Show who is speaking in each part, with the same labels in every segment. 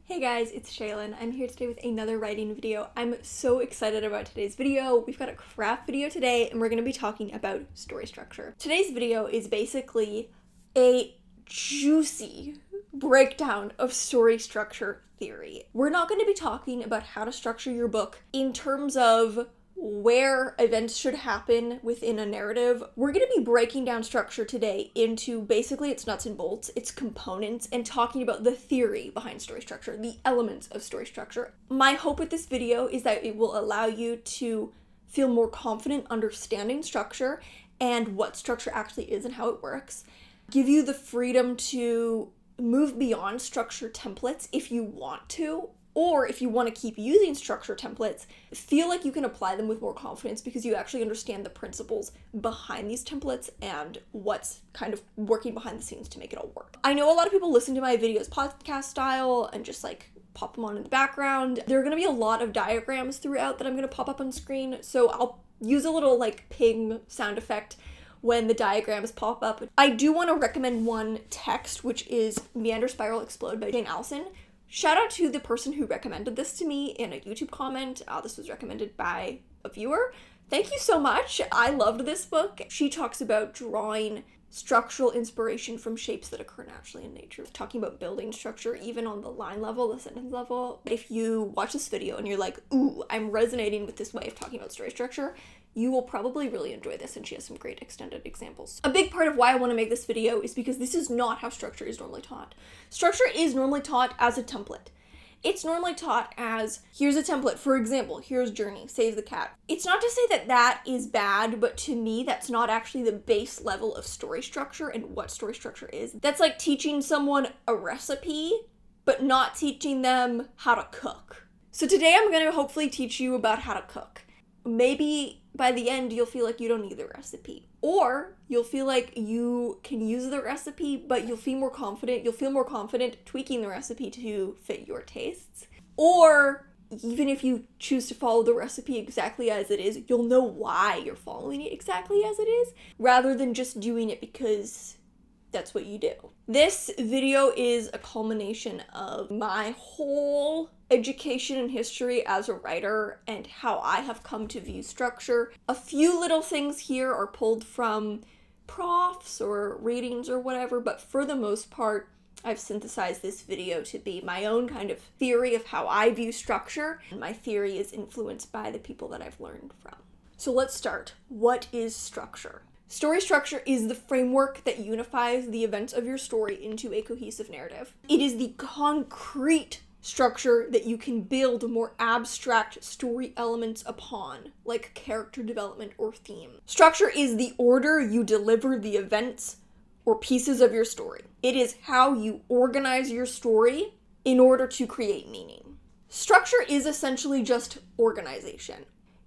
Speaker 1: Hey guys, it's Shaylin. I'm here today with another writing video. I'm so excited about today's video. We've got a craft video today and we're going to be talking about story structure. Today's video is basically a juicy breakdown of story structure theory. We're not going to be talking about how to structure your book in terms of where events should happen within a narrative. We're going to be breaking down structure today into basically its nuts and bolts, its components, and talking about the theory behind story structure, the elements of story structure. My hope with this video is that it will allow you to feel more confident understanding structure and what structure actually is and how it works, give you the freedom to move beyond structure templates if you want to, or if you want to keep using structure templates, feel like you can apply them with more confidence because you actually understand the principles behind these templates and what's kind of working behind the scenes to make it all work. I know a lot of people listen to my videos podcast style and just like pop them on in the background. There are going to be a lot of diagrams throughout that I'm going to pop up on screen, so I'll use a little like ping sound effect when the diagrams pop up. I do want to recommend one text, which is Meander Spiral Explode by Jane Allison. Shout out to the person who recommended this to me in a YouTube comment. This was recommended by a viewer. Thank you so much. I loved this book. She talks about drawing structural inspiration from shapes that occur naturally in nature, talking about building structure even on the line level, the sentence level. If you watch this video and you're like, ooh, I'm resonating with this way of talking about story structure, you will probably really enjoy this, and she has some great extended examples. A big part of why I want to make this video is because this is not how structure is normally taught. Structure is normally taught as a template. It's normally taught as, here's a template. For example, here's Journey, Save the Cat. It's not to say that that is bad, but to me, that's not actually the base level of story structure and what story structure is. That's like teaching someone a recipe, but not teaching them how to cook. So today I'm going to hopefully teach you about how to cook. Maybe by the end, you'll feel like you don't need the recipe. Or you'll feel like you can use the recipe, but you'll feel more confident. You'll feel more confident tweaking the recipe to fit your tastes. Or even if you choose to follow the recipe exactly as it is, you'll know why you're following it exactly as it is, rather than just doing it because that's what you do. This video is a culmination of my whole education and history as a writer and how I have come to view structure. A few little things here are pulled from profs or readings or whatever, but for the most part, I've synthesized this video to be my own kind of theory of how I view structure, and my theory is influenced by the people that I've learned from. So let's start. What is structure? Story structure is the framework that unifies the events of your story into a cohesive narrative. It is the concrete structure that you can build more abstract story elements upon, like character development or theme. Structure is the order you deliver the events or pieces of your story. It is how you organize your story in order to create meaning. Structure is essentially just organization.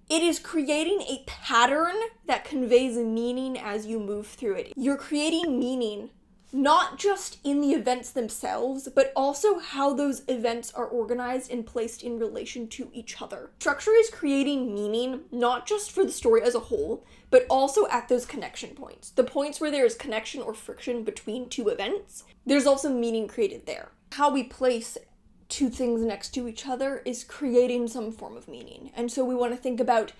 Speaker 1: It is creating a pattern that conveys meaning as you move through it. You're creating meaning not just in the events themselves, but also how those events are organized and placed in relation to each other. Structure is creating meaning not just for the story as a whole, but also at those connection points. The points where there is connection or friction between two events, there's also meaning created there. How we place two things next to each other is creating some form of meaning. And so we want to think about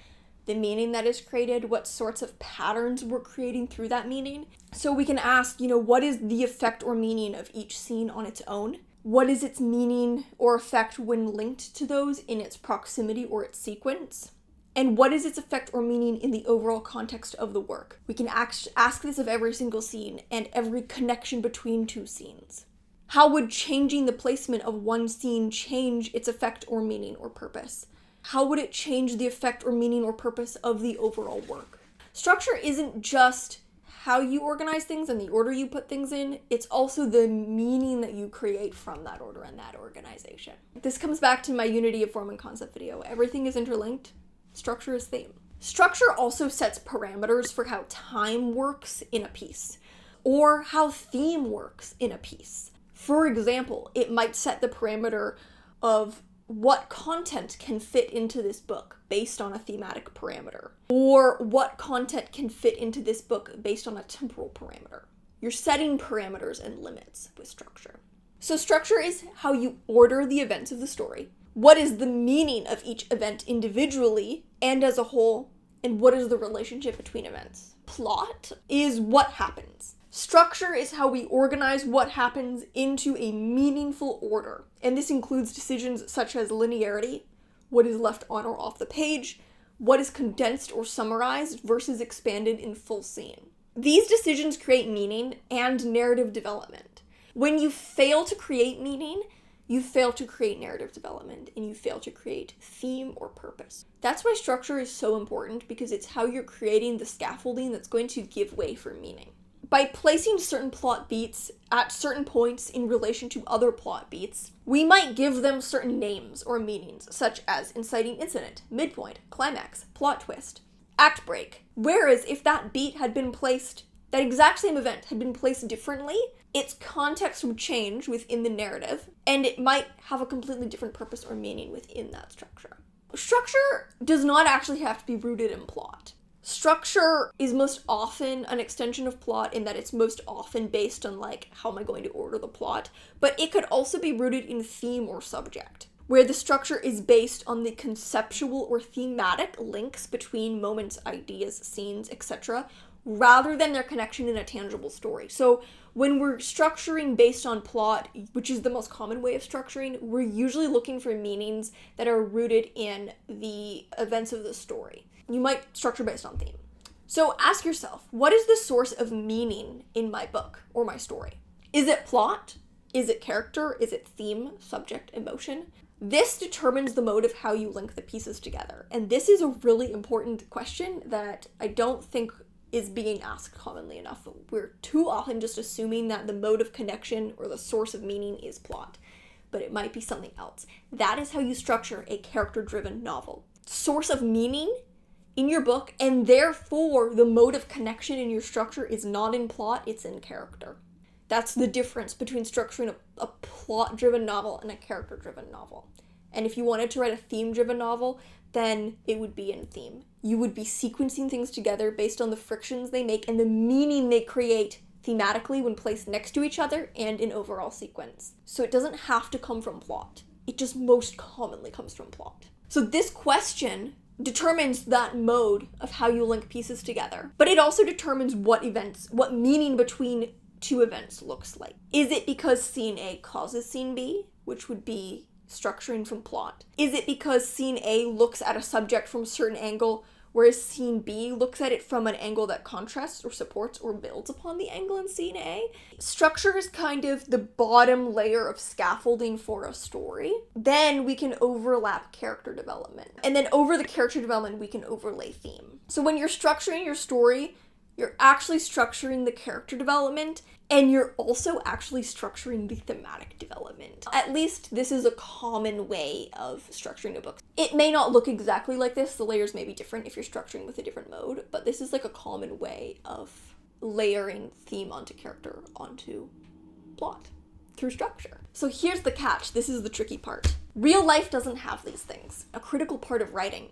Speaker 1: the meaning that is created, what sorts of patterns we're creating through that meaning. So we can ask, what is the effect or meaning of each scene on its own? What is its meaning or effect when linked to those in its proximity or its sequence? And what is its effect or meaning in the overall context of the work? We can ask this of every single scene and every connection between two scenes. How would changing the placement of one scene change its effect or meaning or purpose? How would it change the effect or meaning or purpose of the overall work? Structure isn't just how you organize things and the order you put things in, it's also the meaning that you create from that order and that organization. This comes back to my unity of form and concept video. Everything is interlinked. Structure is theme. Structure also sets parameters for how time works in a piece, or how theme works in a piece. For example, it might set the parameter of what content can fit into this book based on a thematic parameter, or what content can fit into this book based on a temporal parameter. You're setting parameters and limits with structure. So structure is how you order the events of the story. What is the meaning of each event individually and as a whole? And what is the relationship between events? Plot is what happens. Structure is how we organize what happens into a meaningful order. And this includes decisions such as linearity, what is left on or off the page, what is condensed or summarized versus expanded in full scene. These decisions create meaning and narrative development. When you fail to create meaning, you fail to create narrative development, and you fail to create theme or purpose. That's why structure is so important, because it's how you're creating the scaffolding that's going to give way for meaning. By placing certain plot beats at certain points in relation to other plot beats, we might give them certain names or meanings, such as inciting incident, midpoint, climax, plot twist, act break. Whereas if that beat had been placed, that exact same event had been placed differently, its context would change within the narrative, and it might have a completely different purpose or meaning within that structure. Structure does not actually have to be rooted in plot. Structure is most often an extension of plot in that it's most often based on, like, how am I going to order the plot, but it could also be rooted in theme or subject, where the structure is based on the conceptual or thematic links between moments, ideas, scenes, etc., rather than their connection in a tangible story. So when we're structuring based on plot, which is the most common way of structuring, we're usually looking for meanings that are rooted in the events of the story. You might structure based on theme. So ask yourself, what is the source of meaning in my book or my story? Is it plot? Is it character? Is it theme, subject, emotion? This determines the mode of how you link the pieces together. And this is a really important question that I don't think is being asked commonly enough. We're too often just assuming that the mode of connection or the source of meaning is plot, but it might be something else. That is how you structure a character-driven novel. Source of meaning in your book, and therefore the mode of connection in your structure is not in plot, it's in character. That's the difference between structuring a plot-driven novel and a character-driven novel. And if you wanted to write a theme-driven novel, then it would be in theme. You would be sequencing things together based on the frictions they make and the meaning they create thematically when placed next to each other and in overall sequence. So it doesn't have to come from plot. It just most commonly comes from plot. So this question determines that mode of how you link pieces together, but it also determines what meaning between two events looks like. Is it because scene A causes scene B, which would be structuring from plot? Is it because scene A looks at a subject from a certain angle, whereas scene B looks at it from an angle that contrasts or supports or builds upon the angle in scene A? Structure is kind of the bottom layer of scaffolding for a story. Then we can overlap character development. And then over the character development, we can overlay theme. So when you're structuring your story, you're actually structuring the character development, and you're also actually structuring the thematic development. At least this is a common way of structuring a book. It may not look exactly like this, the layers may be different if you're structuring with a different mode, but this is like a common way of layering theme onto character onto plot through structure. So here's the catch, this is the tricky part. Real life doesn't have these things. A critical part of writing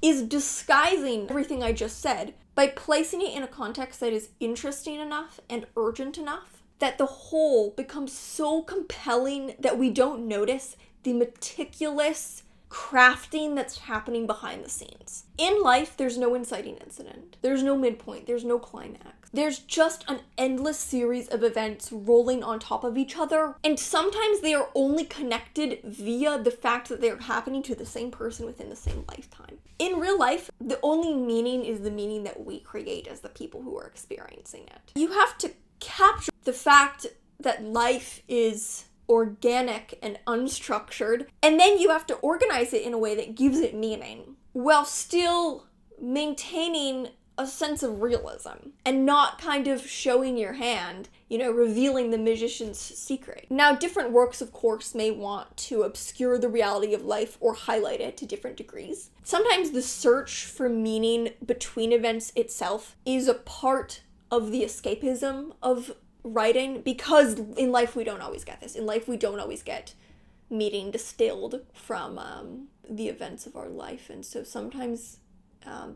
Speaker 1: is disguising everything I just said by placing it in a context that is interesting enough and urgent enough that the whole becomes so compelling that we don't notice the meticulous crafting that's happening behind the scenes. In life, there's no inciting incident. There's no midpoint. There's no climax. There's just an endless series of events rolling on top of each other, and sometimes they are only connected via the fact that they're happening to the same person within the same lifetime. In real life, the only meaning is the meaning that we create as the people who are experiencing it. You have to capture the fact that life is organic and unstructured, and then you have to organize it in a way that gives it meaning while still maintaining a sense of realism and not kind of showing your hand, revealing the magician's secret. Now, different works, of course, may want to obscure the reality of life or highlight it to different degrees. Sometimes the search for meaning between events itself is a part of the escapism of writing, because in life we don't always get this. In life we don't always get meaning distilled from the events of our life, and so sometimes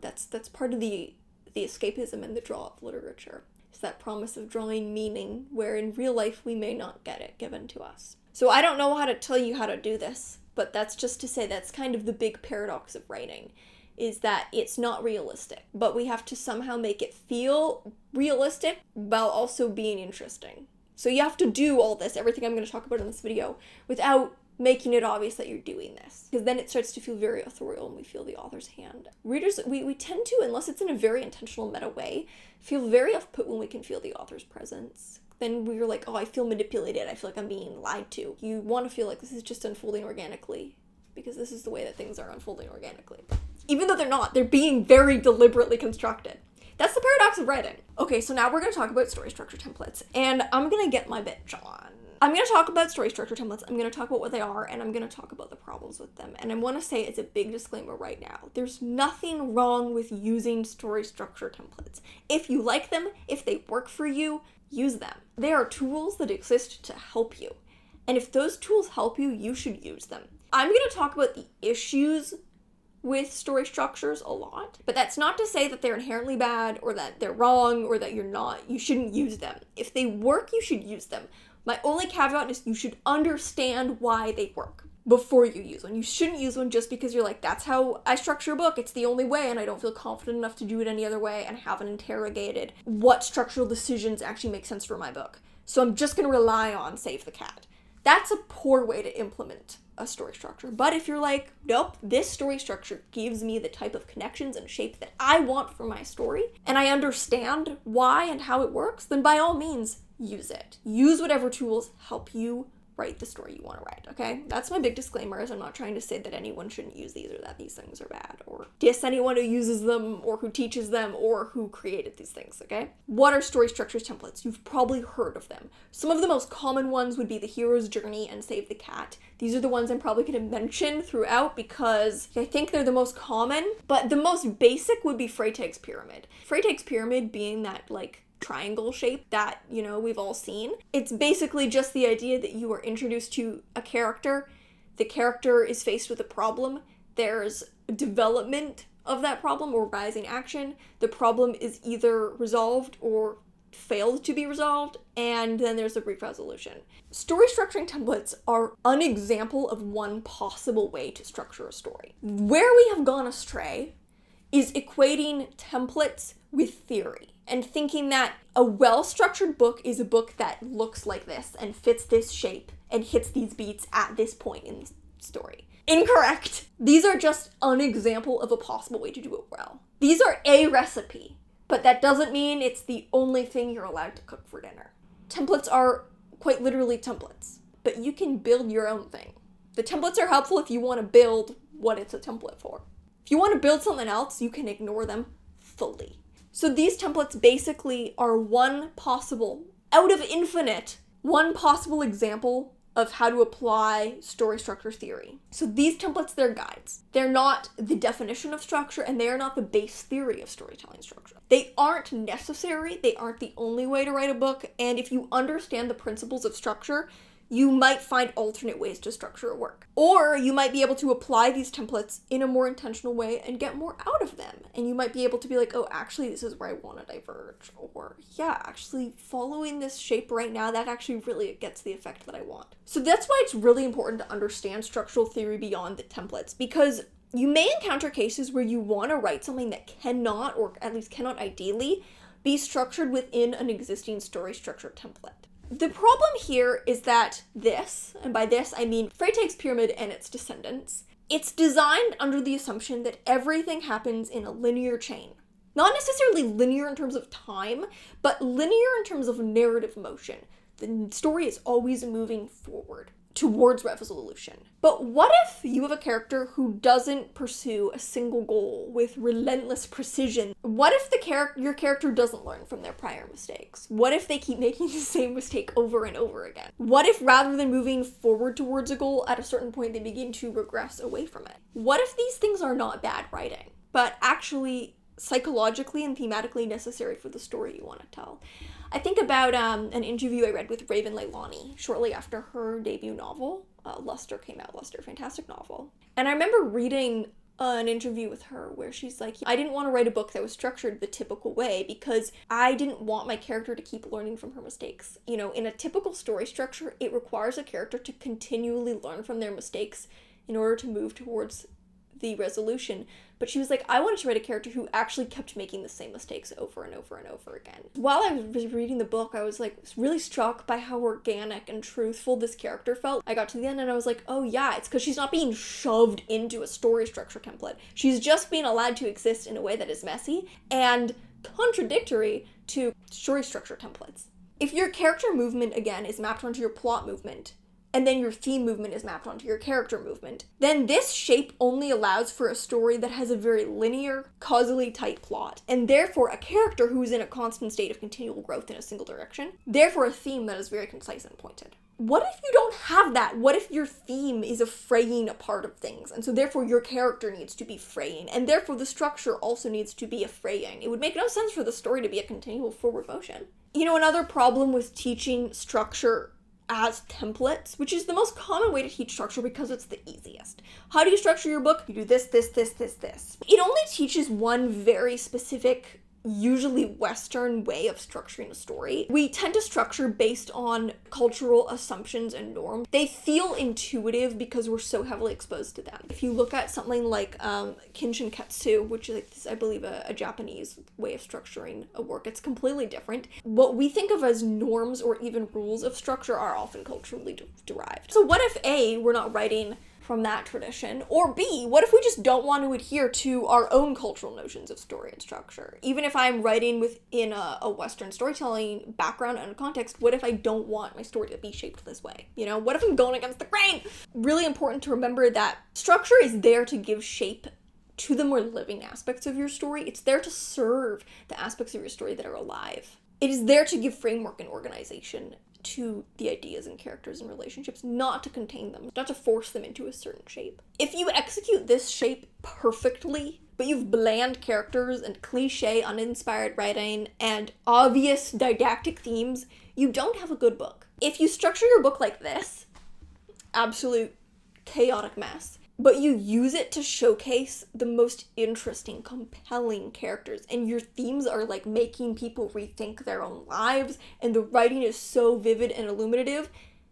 Speaker 1: that's part of the escapism and the draw of literature. It's that promise of drawing meaning, where in real life we may not get it given to us. So I don't know how to tell you how to do this, but that's just to say that's kind of the big paradox of writing, is that it's not realistic, but we have to somehow make it feel realistic while also being interesting. So you have to do all this, everything I'm going to talk about in this video, without making it obvious that you're doing this, because then it starts to feel very authorial and we feel the author's hand. Readers, we tend to, unless it's in a very intentional meta way, feel very off-put when we can feel the author's presence. Then we're like, oh, I feel manipulated, I feel like I'm being lied to. You want to feel like this is just unfolding organically, because this is the way that things are unfolding organically. Even though they're not, they're being very deliberately constructed. That's the paradox of writing. Okay, so now we're going to talk about story structure templates, and I'm going to get my bitch on. I'm going to talk about story structure templates, I'm going to talk about what they are, and I'm going to talk about the problems with them. And I want to say it's a big disclaimer right now. There's nothing wrong with using story structure templates. If you like them, if they work for you, use them. They are tools that exist to help you. And if those tools help you, you should use them. I'm going to talk about the issues with story structures a lot, but that's not to say that they're inherently bad or that they're wrong or that you shouldn't use them. If they work, you should use them. My only caveat is you should understand why they work before you use one. You shouldn't use one just because you're like, that's how I structure a book, it's the only way, and I don't feel confident enough to do it any other way, and haven't interrogated what structural decisions actually make sense for my book. So I'm just going to rely on Save the Cat. That's a poor way to implement a story structure. But if you're like, nope, this story structure gives me the type of connections and shape that I want for my story, and I understand why and how it works, then by all means, use it. Use whatever tools help you write the story you want to write, okay? That's my big disclaimer, is I'm not trying to say that anyone shouldn't use these or that these things are bad, or diss anyone who uses them or who teaches them or who created these things, okay? What are story structures templates? You've probably heard of them. Some of the most common ones would be the hero's journey and Save the Cat. These are the ones I'm probably going to mention throughout because I think they're the most common, but the most basic would be Freytag's pyramid. Freytag's pyramid being that, like, triangle shape that, you know, we've all seen. It's basically just the idea that you are introduced to a character, the character is faced with a problem, there's development of that problem or rising action, the problem is either resolved or failed to be resolved, and then there's a brief resolution. Story structuring templates are an example of one possible way to structure a story. Where we have gone astray is equating templates with theory, and thinking that a well-structured book is a book that looks like this and fits this shape and hits these beats at this point in the story. Incorrect! These are just an example of a possible way to do it well. These are a recipe, but that doesn't mean it's the only thing you're allowed to cook for dinner. Templates are quite literally templates, but you can build your own thing. The templates are helpful if you want to build what it's a template for. If you want to build something else, you can ignore them fully. So these templates basically are one possible, out of infinite, one possible example of how to apply story structure theory. So these templates, they're guides. They're not the definition of structure, and they are not the base theory of storytelling structure. They aren't necessary, they aren't the only way to write a book, and if you understand the principles of structure, you might find alternate ways to structure a work. Or you might be able to apply these templates in a more intentional way and get more out of them. And you might be able to be like, oh, actually, this is where I want to diverge. Or, yeah, actually, following this shape right now, that actually really gets the effect that I want. So that's why it's really important to understand structural theory beyond the templates, because you may encounter cases where you want to write something that cannot, or at least cannot ideally, be structured within an existing story structure template. The problem here is that this, and by this I mean Freytag's pyramid and its descendants, it's designed under the assumption that everything happens in a linear chain. Not necessarily linear in terms of time, but linear in terms of narrative motion. The story is always moving forward towards resolution. But what if you have a character who doesn't pursue a single goal with relentless precision? What if your character doesn't learn from their prior mistakes? What if they keep making the same mistake over and over again? What if rather than moving forward towards a goal, at a certain point they begin to regress away from it? What if these things are not bad writing, but actually psychologically and thematically necessary for the story you want to tell? I think about an interview I read with Raven Leilani shortly after her debut novel, Luster, came out. Luster, fantastic novel. And I remember reading an interview with her where she's like, I didn't want to write a book that was structured the typical way because I didn't want my character to keep learning from her mistakes. You know, in a typical story structure, it requires a character to continually learn from their mistakes in order to move towards the resolution. But she was like, I wanted to write a character who actually kept making the same mistakes over and over and over again. While I was reading the book, I was like really struck by how organic and truthful this character felt. I got to the end and I was like, oh yeah, it's because she's not being shoved into a story structure template. She's just being allowed to exist in a way that is messy and contradictory to story structure templates. If your character movement, again, is mapped onto your plot movement, and then your theme movement is mapped onto your character movement, then this shape only allows for a story that has a very linear, causally tight plot, and therefore a character who is in a constant state of continual growth in a single direction, therefore a theme that is very concise and pointed. What if you don't have that? What if your theme is a fraying apart of things, and so therefore your character needs to be fraying, and therefore the structure also needs to be a fraying? It would make no sense for the story to be a continual forward motion. You know, another problem with teaching structure as templates, which is the most common way to teach structure because it's the easiest. How do you structure your book? You do this, this, this, this, this. It only teaches one very specific, usually Western way of structuring a story. We tend to structure based on cultural assumptions and norms. They feel intuitive because we're so heavily exposed to them. If you look at something like Kinshin Katsu, which is, I believe, a Japanese way of structuring a work, it's completely different. What we think of as norms or even rules of structure are often culturally derived. So what if A, we're not writing from that tradition, or B, what if we just don't want to adhere to our own cultural notions of story and structure? Even if I'm writing within a Western storytelling background and context, what if I don't want my story to be shaped this way? You know, what if I'm going against the grain? Really important to remember that structure is there to give shape to the more living aspects of your story. It's there to serve the aspects of your story that are alive. It is there to give framework and organization to the ideas and characters and relationships, not to contain them, not to force them into a certain shape. If you execute this shape perfectly, but you've bland characters and cliche, uninspired writing and obvious didactic themes, you don't have a good book. If you structure your book like this, absolute chaotic mess, but you use it to showcase the most interesting, compelling characters, and your themes are like making people rethink their own lives, and the writing is so vivid and illuminative,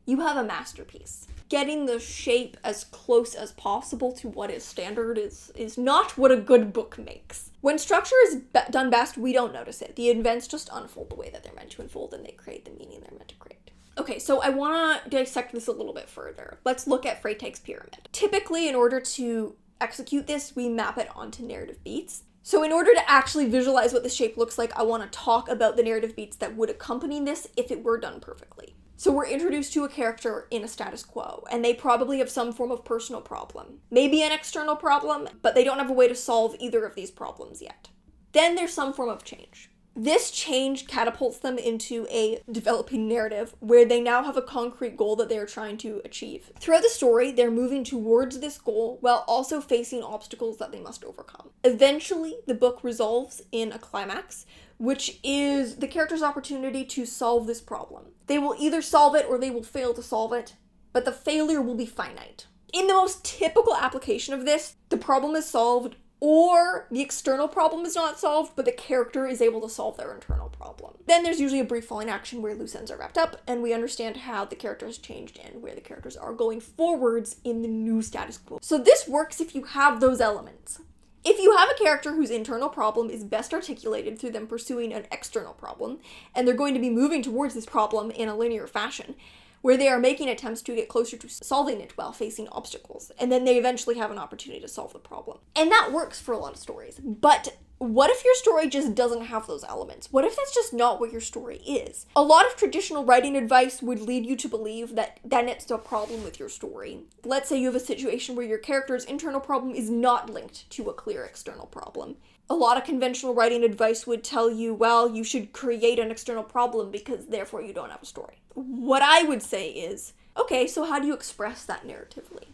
Speaker 1: you have a masterpiece. Getting the shape as close as possible to what is standard is not what a good book makes. When structure is done best, we don't notice it. The events just unfold the way that they're meant to unfold, and they create the meaning they're meant to create. Okay, so I want to dissect this a little bit further. Let's look at Freytag's pyramid. Typically, in order to execute this, we map it onto narrative beats. So in order to actually visualize what the shape looks like, I want to talk about the narrative beats that would accompany this if it were done perfectly. So we're introduced to a character in a status quo, and they probably have some form of personal problem. Maybe an external problem, but they don't have a way to solve either of these problems yet. Then there's some form of change. This change catapults them into a developing narrative where they now have a concrete goal that they are trying to achieve. Throughout the story, they're moving towards this goal while also facing obstacles that they must overcome. Eventually, the book resolves in a climax, which is the character's opportunity to solve this problem. They will either solve it or they will fail to solve it, but the failure will be finite. In the most typical application of this, the problem is solved, or the external problem is not solved, but the character is able to solve their internal problem. Then there's usually a brief falling action where loose ends are wrapped up, and we understand how the character has changed and where the characters are going forwards in the new status quo. So this works if you have those elements. If you have a character whose internal problem is best articulated through them pursuing an external problem, and they're going to be moving towards this problem in a linear fashion, where they are making attempts to get closer to solving it while facing obstacles, and then they eventually have an opportunity to solve the problem. And that works for a lot of stories. But what if your story just doesn't have those elements? What if that's just not what your story is? A lot of traditional writing advice would lead you to believe that then it's a problem with your story. Let's say you have a situation where your character's internal problem is not linked to a clear external problem. A lot of conventional writing advice would tell you, well, you should create an external problem because therefore you don't have a story. What I would say is, okay, so how do you express that narratively?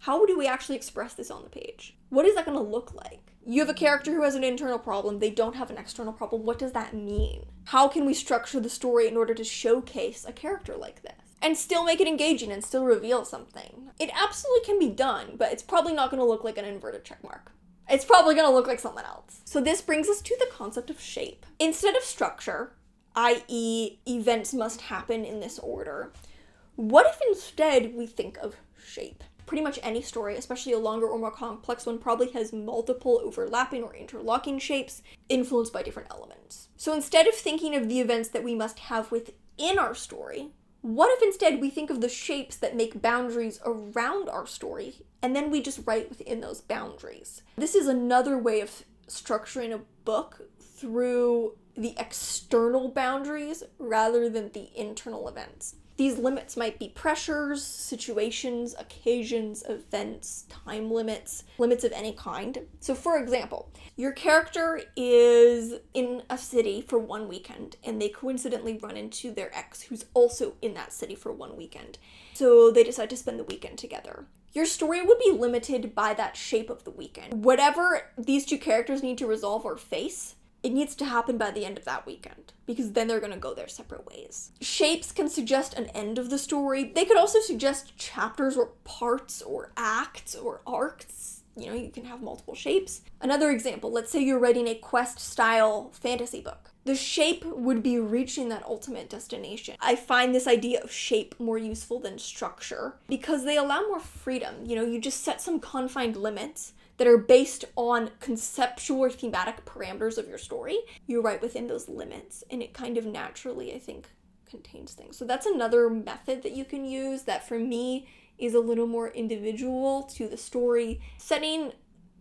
Speaker 1: How do we actually express this on the page? What is that going to look like? You have a character who has an internal problem, they don't have an external problem. What does that mean? How can we structure the story in order to showcase a character like this? and still make it engaging and still reveal something. It absolutely can be done, but it's probably not going to look like an inverted check mark. It's probably going to look like someone else. So this brings us to the concept of shape. Instead of structure, i.e. events must happen in this order, what if instead we think of shape? Pretty much any story, especially a longer or more complex one, probably has multiple overlapping or interlocking shapes influenced by different elements. So instead of thinking of the events that we must have within our story, what if instead we think of the shapes that make boundaries around our story, and then we just write within those boundaries? This is another way of structuring a book through the external boundaries rather than the internal events. These limits might be pressures, situations, occasions, events, time limits, limits of any kind. So for example, your character is in a city for one weekend and they coincidentally run into their ex who's also in that city for one weekend. So they decide to spend the weekend together. Your story would be limited by that shape of the weekend. Whatever these two characters need to resolve or face, it needs to happen by the end of that weekend, because then they're going to go their separate ways. Shapes can suggest an end of the story. They could also suggest chapters or parts or acts or arcs. You know, you can have multiple shapes. Another example, let's say you're writing a quest-style fantasy book. The shape would be reaching that ultimate destination. I find this idea of shape more useful than structure because they allow more freedom. You know, you just set some confined limits that are based on conceptual or thematic parameters of your story. You write within those limits, and it kind of naturally, I think, contains things. So that's another method that you can use that for me is a little more individual to the story, setting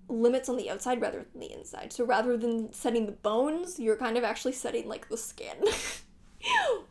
Speaker 1: limits on the outside rather than the inside. So rather than setting the bones, you're kind of actually setting like the skin.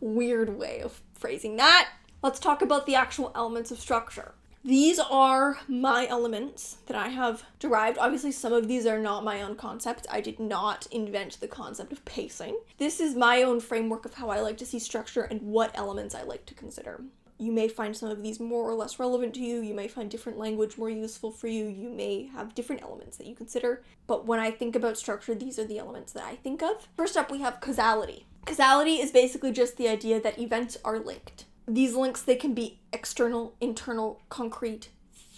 Speaker 1: Weird way of phrasing that. Let's talk about the actual elements of structure. These are my elements that I have derived. Obviously, some of these are not my own concept. I did not invent the concept of pacing. This is my own framework of how I like to see structure and what elements I like to consider. You may find some of these more or less relevant to you. You may find different language more useful for you. You may have different elements that you consider. But when I think about structure, these are the elements that I think of. First up, we have causality. Causality is basically just the idea that events are linked. These links, they can be external, internal, concrete,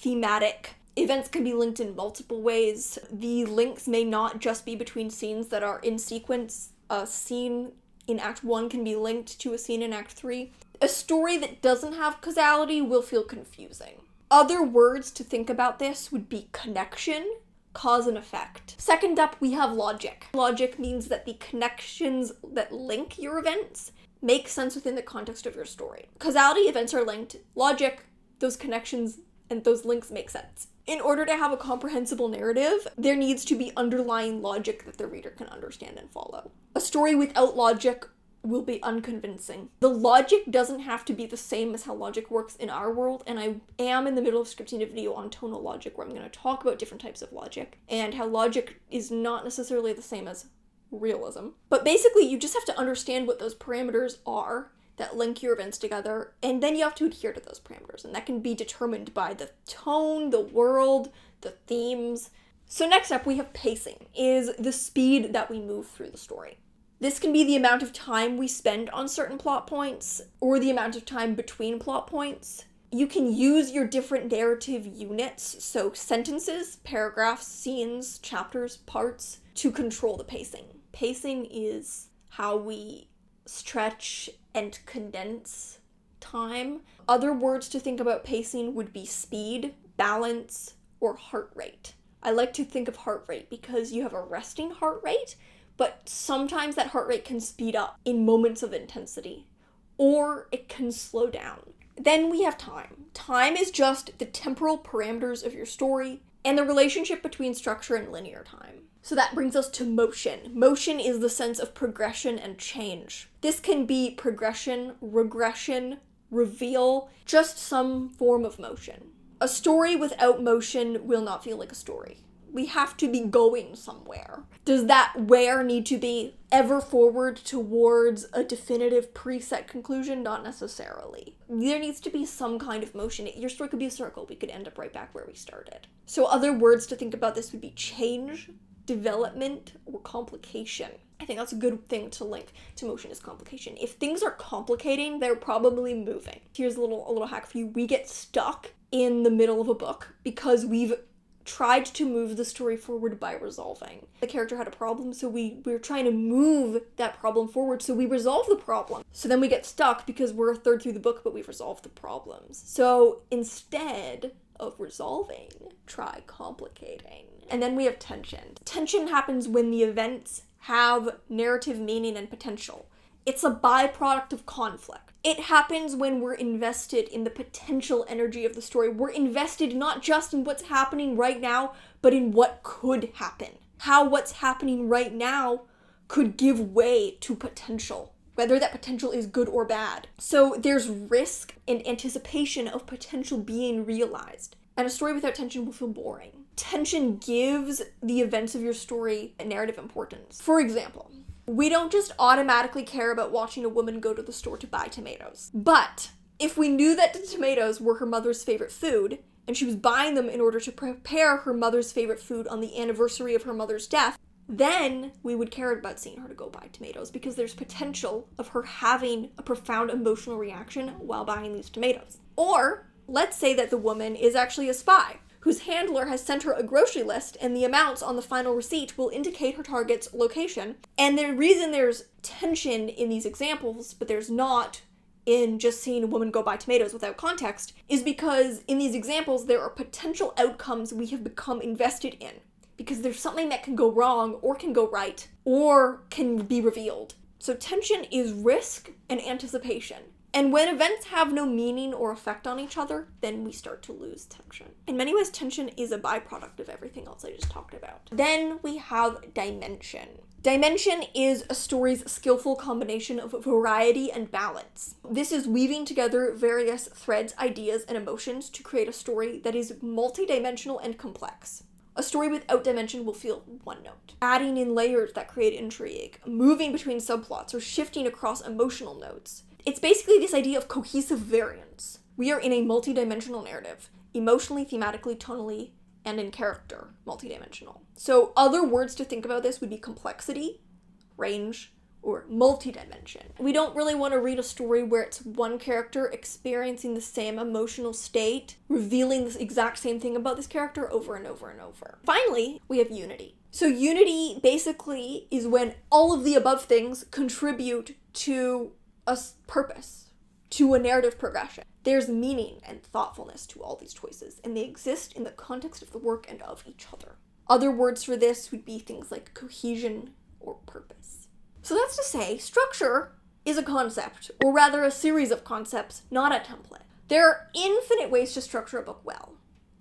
Speaker 1: thematic. Events can be linked in multiple ways. The links may not just be between scenes that are in sequence. A scene in Act 1 can be linked to a scene in Act 3. A story that doesn't have causality will feel confusing. Other words to think about this would be connection, cause and effect. Second up, we have logic. Logic means that the connections that link your events make sense within the context of your story. Causality, events are linked. Logic, those connections and those links make sense. In order to have a comprehensible narrative, there needs to be underlying logic that the reader can understand and follow. A story without logic will be unconvincing. The logic doesn't have to be the same as how logic works in our world, and I am in the middle of scripting a video on tonal logic where I'm going to talk about different types of logic and how logic is not necessarily the same as realism. But basically, you just have to understand what those parameters are that link your events together, and then you have to adhere to those parameters, and that can be determined by the tone, the world, the themes. So next up, we have pacing, is the speed that we move through the story. This can be the amount of time we spend on certain plot points, or the amount of time between plot points. You can use your different narrative units, so sentences, paragraphs, scenes, chapters, parts, to control the pacing. Pacing is how we stretch and condense time. Other words to think about pacing would be speed, balance, or heart rate. I like to think of heart rate because you have a resting heart rate, but sometimes that heart rate can speed up in moments of intensity, or it can slow down. Then we have time. Time is just the temporal parameters of your story and the relationship between structure and linear time. So that brings us to motion. Motion is the sense of progression and change. This can be progression, regression, reveal, just some form of motion. A story without motion will not feel like a story. We have to be going somewhere. Does that where need to be ever forward towards a definitive preset conclusion? Not necessarily. There needs to be some kind of motion. Your story could be a circle. We could end up right back where we started. So other words to think about this would be change, development, or complication. I think that's a good thing to link to motion is complication. If things are complicating, they're probably moving. Here's a little hack for you. We get stuck in the middle of a book because we've tried to move the story forward by resolving. The character had a problem, so we're trying to move that problem forward, so we resolve the problem. So then we get stuck because we're a third through the book, but we've resolved the problems. So instead of resolving, try complicating. And then we have tension. Tension happens when the events have narrative meaning and potential. It's a byproduct of conflict. It happens when we're invested in the potential energy of the story. We're invested not just in what's happening right now, but in what could happen. How what's happening right now could give way to potential, whether that potential is good or bad. So there's risk and anticipation of potential being realized. And a story without tension will feel boring. Tension gives the events of your story a narrative importance. For example, we don't just automatically care about watching a woman go to the store to buy tomatoes. But if we knew that the tomatoes were her mother's favorite food, and she was buying them in order to prepare her mother's favorite food on the anniversary of her mother's death, then we would care about seeing her to go buy tomatoes because there's potential of her having a profound emotional reaction while buying these tomatoes. Or let's say that the woman is actually a spy whose handler has sent her a grocery list, and the amounts on the final receipt will indicate her target's location. And the reason there's tension in these examples, but there's not in just seeing a woman go buy tomatoes without context, is because in these examples there are potential outcomes we have become invested in. Because there's something that can go wrong, or can go right, or can be revealed. So tension is risk and anticipation. And when events have no meaning or effect on each other, then we start to lose tension. In many ways, tension is a byproduct of everything else I just talked about. Then we have dimension. Dimension is a story's skillful combination of variety and balance. This is weaving together various threads, ideas, and emotions to create a story that is multidimensional and complex. A story without dimension will feel one note. Adding in layers that create intrigue, moving between subplots, or shifting across emotional nodes. It's basically this idea of cohesive variance. We are in a multidimensional narrative, emotionally, thematically, tonally, and in character, multidimensional. So other words to think about this would be complexity, range, or multidimension. We don't really want to read a story where it's one character experiencing the same emotional state, revealing the exact same thing about this character over and over and over. Finally, we have unity. So unity basically is when all of the above things contribute to a purpose, to a narrative progression. There's meaning and thoughtfulness to all these choices, and they exist in the context of the work and of each other. Other words for this would be things like cohesion or purpose. So that's to say, structure is a concept, or rather a series of concepts, not a template. There are infinite ways to structure a book well.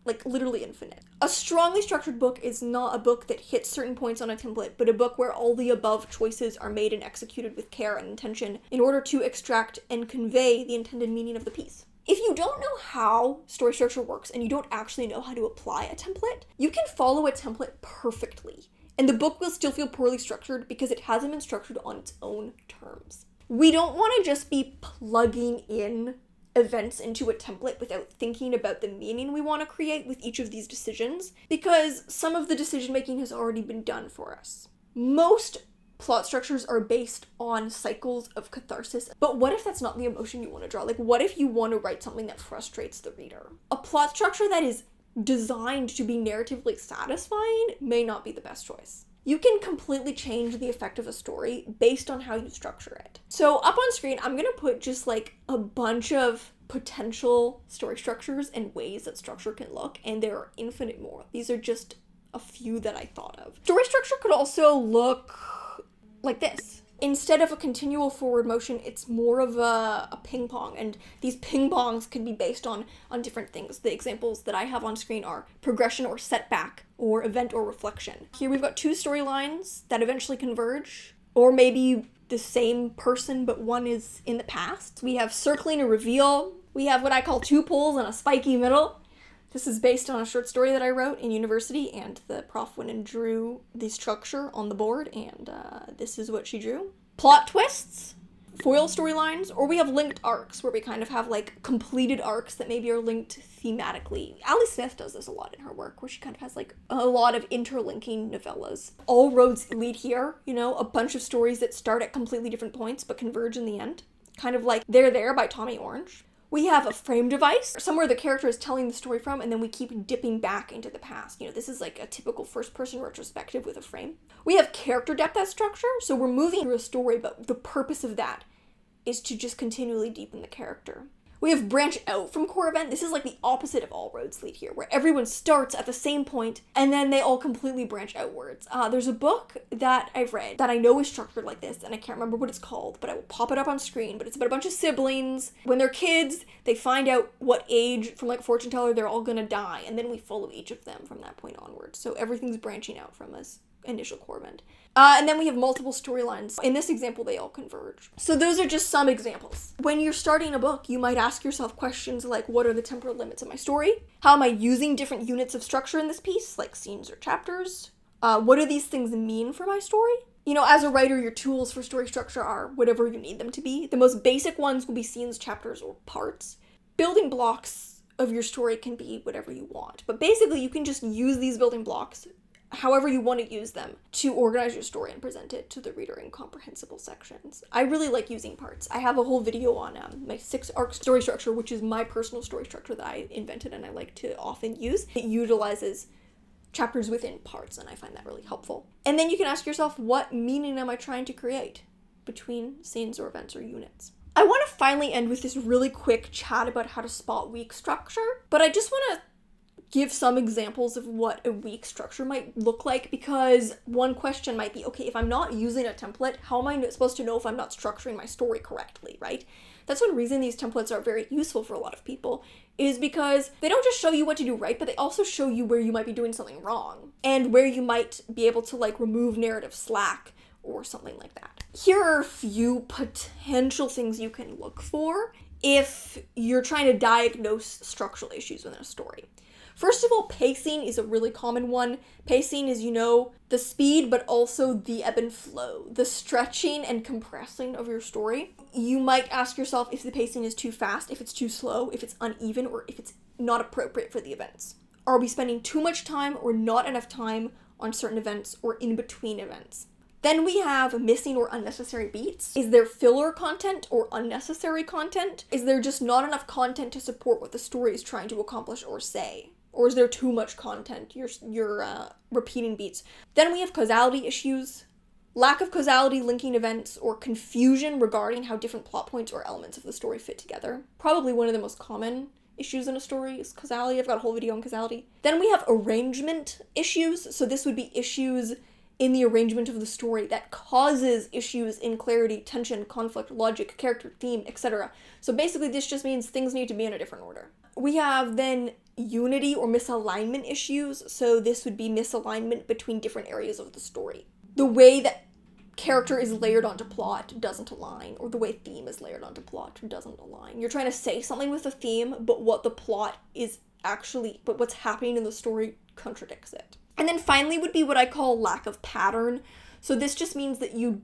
Speaker 1: Like, literally infinite. A strongly structured book is not a book that hits certain points on a template, but a book where all the above choices are made and executed with care and intention in order to extract and convey the intended meaning of the piece. If you don't know how story structure works and you don't actually know how to apply a template, you can follow a template perfectly, and the book will still feel poorly structured because it hasn't been structured on its own terms. We don't want to just be plugging in events into a template without thinking about the meaning we want to create with each of these decisions, because some of the decision making has already been done for us. Most plot structures are based on cycles of catharsis, but what if that's not the emotion you want to draw? Like, what if you want to write something that frustrates the reader? A plot structure that is designed to be narratively satisfying may not be the best choice. You can completely change the effect of a story based on how you structure it. So up on screen, I'm gonna put just like a bunch of potential story structures and ways that structure can look, and there are infinite more. These are just a few that I thought of. Story structure could also look like this. Instead of a continual forward motion, it's more of a ping pong, and these ping pongs can be based on different things. The examples that I have on screen are progression or setback, or event or reflection. Here we've got two storylines that eventually converge, or maybe the same person, but one is in the past. We have circling or reveal. We have what I call two poles and a spiky middle. This is based on a short story that I wrote in university, and the prof went and drew the structure on the board, and this is what she drew. Plot twists. foil storylines, or we have linked arcs, where we kind of have like completed arcs that maybe are linked thematically. Ali Smith does this a lot in her work, where she kind of has like a lot of interlinking novellas. All roads lead here, you know, a bunch of stories that start at completely different points but converge in the end. Kind of like They're There by Tommy Orange. We have a frame device, somewhere the character is telling the story from, and then we keep dipping back into the past. You know, this is like a typical first-person retrospective with a frame. We have character depth as structure, so we're moving through a story, but the purpose of that is to just continually deepen the character. We have branch out from core event. This is like the opposite of All Roads Lead here, where everyone starts at the same point and then they all completely branch outwards. There's a book that I've read that I know is structured like this, and I can't remember what it's called, but I will pop it up on screen. But it's about a bunch of siblings. When they're kids, they find out what age from like fortune teller they're all gonna die, and then we follow each of them from that point onwards. So everything's branching out from this initial core event. And then we have multiple storylines. In this example, they all converge. So those are just some examples. When you're starting a book, you might ask yourself questions like, what are the temporal limits of my story? How am I using different units of structure in this piece, like scenes or chapters? What do these things mean for my story? You know, as a writer, your tools for story structure are whatever you need them to be. The most basic ones will be scenes, chapters, or parts. Building blocks of your story can be whatever you want. But basically, you can just use these building blocks however you want to use them to organize your story and present it to the reader in comprehensible sections. I really like using parts. I have a whole video on my 6-arc story structure, which is my personal story structure that I invented and I like to often use. It utilizes chapters within parts, and I find that really helpful. And then you can ask yourself, what meaning am I trying to create between scenes or events or units? I want to finally end with this really quick chat about how to spot weak structure, but I just want to give some examples of what a weak structure might look like, because one question might be, okay, if I'm not using a template, how am I supposed to know if I'm not structuring my story correctly, right? That's one reason these templates are very useful for a lot of people, is because they don't just show you what to do right, but they also show you where you might be doing something wrong, and where you might be able to like remove narrative slack or something like that. Here are a few potential things you can look for if you're trying to diagnose structural issues within a story. First of all, pacing is a really common one. Pacing is, you know, the speed, but also the ebb and flow, the stretching and compressing of your story. You might ask yourself if the pacing is too fast, if it's too slow, if it's uneven, or if it's not appropriate for the events. Are we spending too much time or not enough time on certain events or in between events? Then we have missing or unnecessary beats. Is there filler content or unnecessary content? Is there just not enough content to support what the story is trying to accomplish or say? Or is there too much content? You're repeating beats. Then we have causality issues, lack of causality linking events, or confusion regarding how different plot points or elements of the story fit together. Probably one of the most common issues in a story is causality. I've got a whole video on causality. Then we have arrangement issues. So this would be issues in the arrangement of the story that causes issues in clarity, tension, conflict, logic, character, theme, etc. So basically this just means things need to be in a different order. We have then unity or misalignment issues. So this would be misalignment between different areas of the story. The way that character is layered onto plot doesn't align, or the way theme is layered onto plot doesn't align. You're trying to say something with the theme, but what the plot is actually, but what's happening in the story contradicts it. And then finally would be what I call lack of pattern. So this just means that you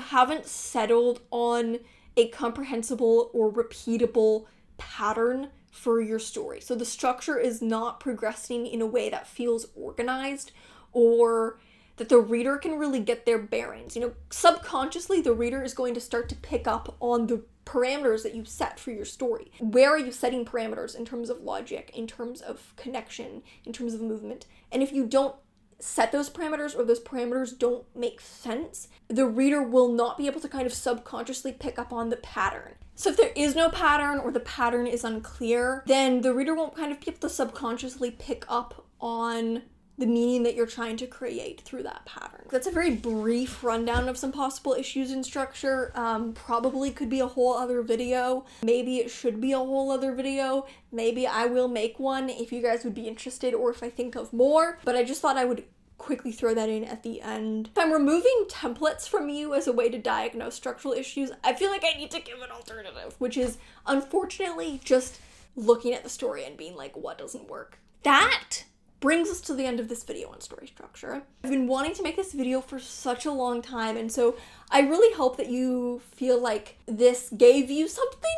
Speaker 1: haven't settled on a comprehensible or repeatable pattern for your story. So the structure is not progressing in a way that feels organized, or that the reader can really get their bearings. You know, subconsciously, the reader is going to start to pick up on the parameters that you set for your story. Where are you setting parameters in terms of logic, in terms of connection, in terms of movement? And if you don't set those parameters, or those parameters don't make sense, the reader will not be able to kind of subconsciously pick up on the pattern. So if there is no pattern, or the pattern is unclear, then the reader won't kind of be able to subconsciously pick up on the meaning that you're trying to create through that pattern. That's a very brief rundown of some possible issues in structure. Probably could be a whole other video. Maybe it should be a whole other video. Maybe I will make one if you guys would be interested, or if I think of more. But I just thought I would quickly throw that in at the end. If I'm removing templates from you as a way to diagnose structural issues, I feel like I need to give an alternative, which is unfortunately just looking at the story and being like, what doesn't work? That brings us to the end of this video on story structure. I've been wanting to make this video for such a long time, and so I really hope that you feel like this gave you something,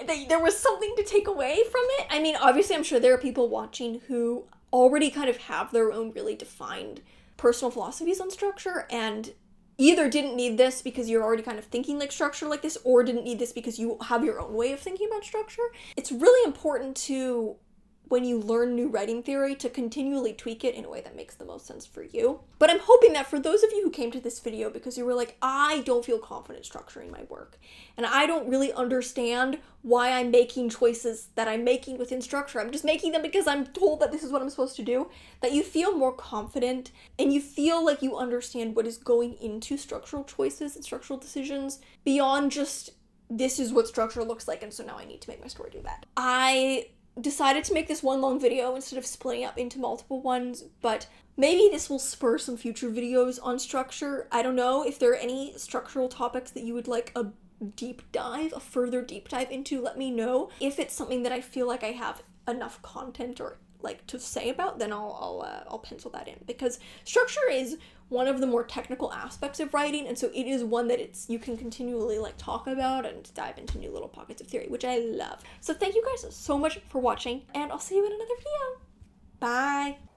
Speaker 1: that there was something to take away from it. I mean, obviously I'm sure there are people watching who already kind of have their own really defined personal philosophies on structure and either didn't need this because you're already kind of thinking like structure like this, or didn't need this because you have your own way of thinking about structure. It's really important to, when you learn new writing theory, to continually tweak it in a way that makes the most sense for you. But I'm hoping that for those of you who came to this video because you were like, I don't feel confident structuring my work, and I don't really understand why I'm making choices that I'm making within structure, I'm just making them because I'm told that this is what I'm supposed to do, that you feel more confident and you feel like you understand what is going into structural choices and structural decisions beyond just, this is what structure looks like and so now I need to make my story do that. I decided to make this one long video instead of splitting up into multiple ones, but maybe this will spur some future videos on structure. I don't know if there are any structural topics that you would like a further deep dive into. Let me know. If it's something that I feel like I have enough content or like to say about, then I'll pencil that in, because structure is one of the more technical aspects of writing, and so it is one that you can continually like talk about and dive into new little pockets of theory, which I love. So thank you guys so much for watching, and I'll see you in another video. Bye.